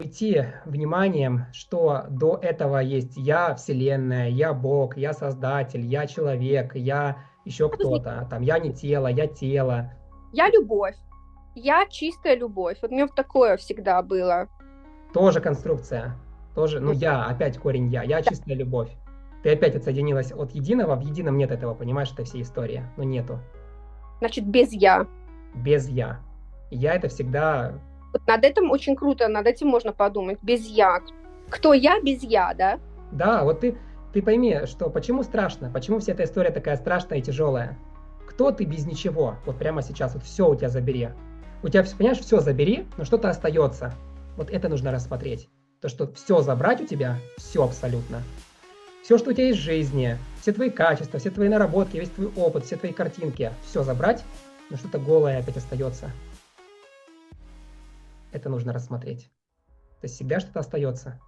Уйти вниманием, что до этого есть я, Вселенная, я Бог, я Создатель, я человек, я еще кто-то. Там я не тело, я тело. Я любовь. Я чистая любовь. Вот у меня вот такое всегда было. Тоже конструкция. Тоже, ну я, опять корень я чистая любовь. Ты опять отсоединилась от единого, в едином нет этого, понимаешь, это вся история. Ну нету. Значит, без я. Без я. Я это всегда. Вот над этим очень круто, над этим можно подумать. Без я. Кто я без я, да? Да, вот ты пойми, что почему страшно, почему вся эта история такая страшная и тяжелая. Кто ты без ничего? Вот прямо сейчас, вот все у тебя забери. У тебя, понимаешь, все забери, но что-то остается. Вот это нужно рассмотреть. То, что все забрать у тебя, все абсолютно. Все, что у тебя есть в жизни, все твои качества, все твои наработки, весь твой опыт, все твои картинки, все забрать, но что-то голое опять остается. Это нужно рассмотреть. То есть всегда что-то остается.